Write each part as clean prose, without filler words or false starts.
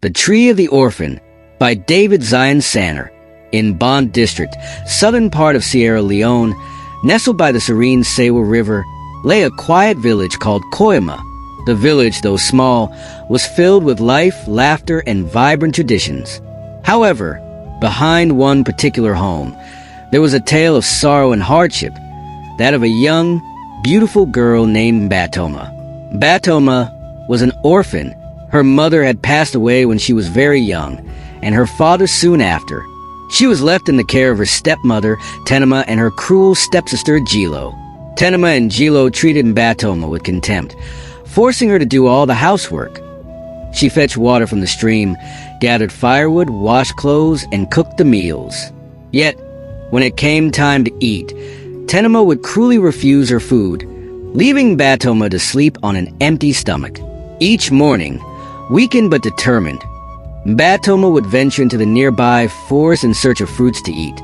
The Tree of the Orphan by David Zion Sanner. In Bond District, southern part of Sierra Leone, nestled by the serene Sewa River, lay a quiet village called Koyama. The village, though small, was filled with life, laughter, and vibrant traditions. However, behind one particular home, there was a tale of sorrow and hardship, that of a young, beautiful girl named Batoma. Batoma was an orphan. Her mother had passed away when she was very young, and her father soon after. She was left in the care of her stepmother, Tenema, and her cruel stepsister, Jilo. Tenema and Jilo treated Batoma with contempt, forcing her to do all the housework. She fetched water from the stream, gathered firewood, washed clothes, and cooked the meals. Yet, when it came time to eat, Tenema would cruelly refuse her food, leaving Batoma to sleep on an empty stomach. Each morning, weakened but determined, Batoma would venture into the nearby forest in search of fruits to eat.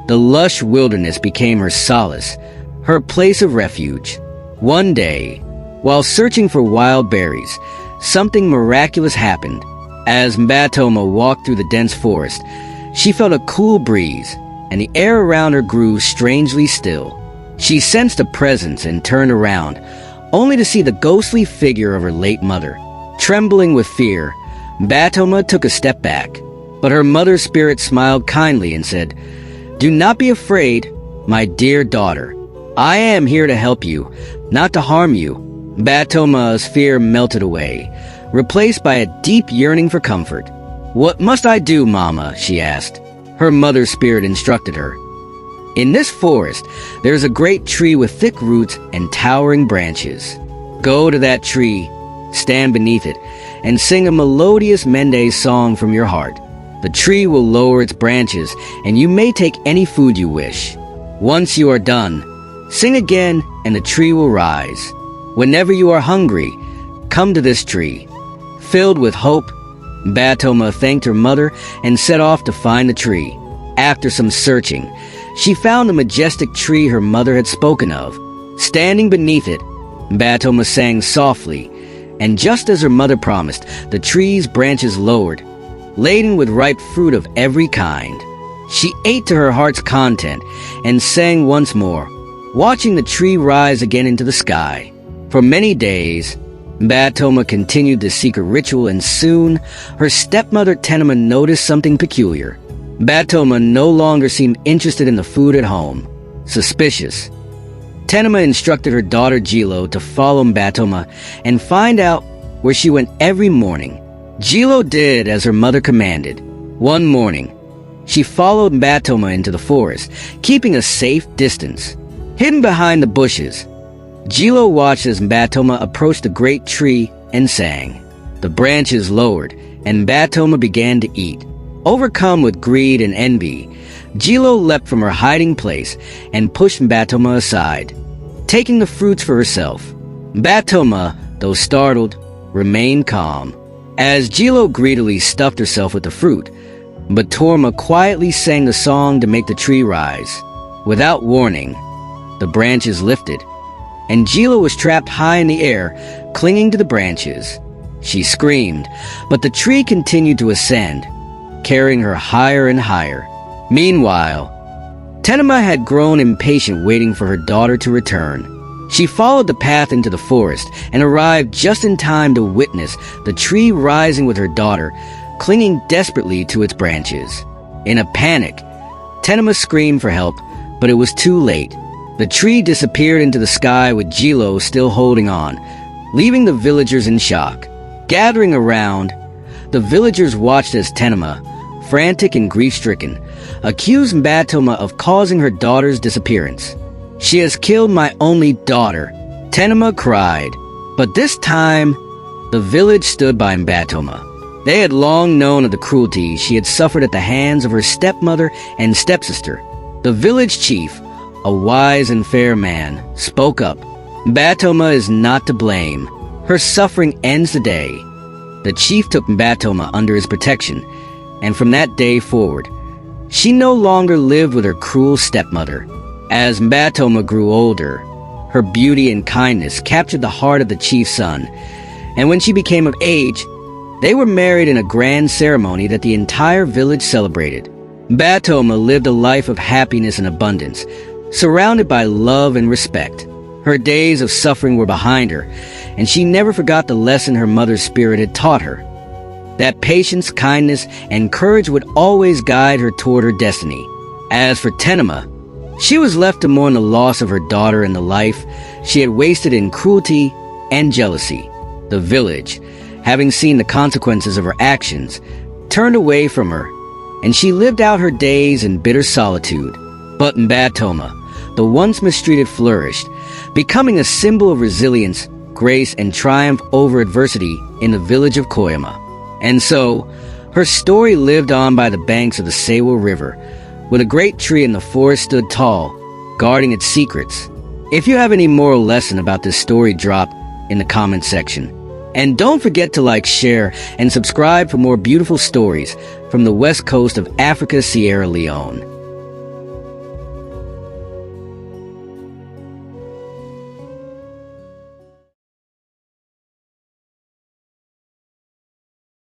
The lush wilderness became her solace, her place of refuge. One day, while searching for wild berries, something miraculous happened. As Batoma walked through the dense forest, she felt a cool breeze, and the air around her grew strangely still. She sensed a presence and turned around, only to see the ghostly figure of her late mother. Trembling with fear, Batoma took a step back, but her mother's spirit smiled kindly and said, "Do not be afraid, my dear daughter. I am here to help you, not to harm you." Batoma's fear melted away, replaced by a deep yearning for comfort. "What must I do, Mama?" she asked. Her mother's spirit instructed her. "In this forest, there is a great tree with thick roots and towering branches. Go to that tree, stand beneath it, and sing a melodious Mende song from your heart. The tree will lower its branches, and you may take any food you wish. Once you are done, sing again, and the tree will rise. Whenever you are hungry, come to this tree." Filled with hope, Batoma thanked her mother and set off to find the tree. After some searching, she found the majestic tree her mother had spoken of. Standing beneath it, Batoma sang softly, and just as her mother promised, the tree's branches lowered, laden with ripe fruit of every kind. She ate to her heart's content and sang once more, watching the tree rise again into the sky. For many days, Batoma continued the secret ritual, and soon her stepmother Tenema noticed something peculiar. Batoma no longer seemed interested in the food at home. Suspicious. Tenema instructed her daughter Jilo to follow Batoma and find out where she went every morning. Jilo did as her mother commanded. One morning, she followed Batoma into the forest, keeping a safe distance. Hidden behind the bushes, Jilo watched as Batoma approached the great tree and sang. The branches lowered, and Batoma began to eat. Overcome with greed and envy, Jilo leapt from her hiding place and pushed Batoma aside, taking the fruits for herself. Batoma, though startled, remained calm, as Jilo greedily stuffed herself with the fruit, but Torma quietly sang the song to make the tree rise. Without warning, the branches lifted, and Jilo was trapped high in the air, clinging to the branches. She screamed, but the tree continued to ascend, carrying her higher and higher. Meanwhile, Tenema had grown impatient, waiting for her daughter to return. She followed the path into the forest and arrived just in time to witness the tree rising with her daughter, clinging desperately to its branches. In a panic, Tenema screamed for help, but it was too late. The tree disappeared into the sky with Jilo still holding on, leaving the villagers in shock. Gathering around, the villagers watched as Tenema, frantic and grief-stricken, accused Batoma of causing her daughter's disappearance. "She has killed my only daughter," Tenema cried. But this time, the village stood by Batoma. They had long known of the cruelty she had suffered at the hands of her stepmother and stepsister. The village chief, a wise and fair man, spoke up. "Batoma is not to blame. Her suffering ends today." The chief took Batoma under his protection, and from that day forward, she no longer lived with her cruel stepmother. As Batoma grew older, her beauty and kindness captured the heart of the chief's son, and when she became of age, They were married in a grand ceremony that the entire village celebrated. Batoma lived a life of happiness and abundance, surrounded by love and respect. Her days of suffering were behind her, and she never forgot the lesson her mother's spirit had taught her. That patience, kindness, and courage would always guide her toward her destiny. As for Tenema, she was left to mourn the loss of her daughter and the life she had wasted in cruelty and jealousy. The village, having seen the consequences of her actions, turned away from her, and she lived out her days in bitter solitude. But in Batoma, the once mistreated flourished, becoming a symbol of resilience, grace, and triumph over adversity in the village of Koyama. And so, her story lived on by the banks of the Seiwa River, where the great tree in the forest stood tall, guarding its secrets. If you have any moral lesson about this story, drop in the comment section. And don't forget to like, share, and subscribe for more beautiful stories from the west coast of Africa, Sierra Leone.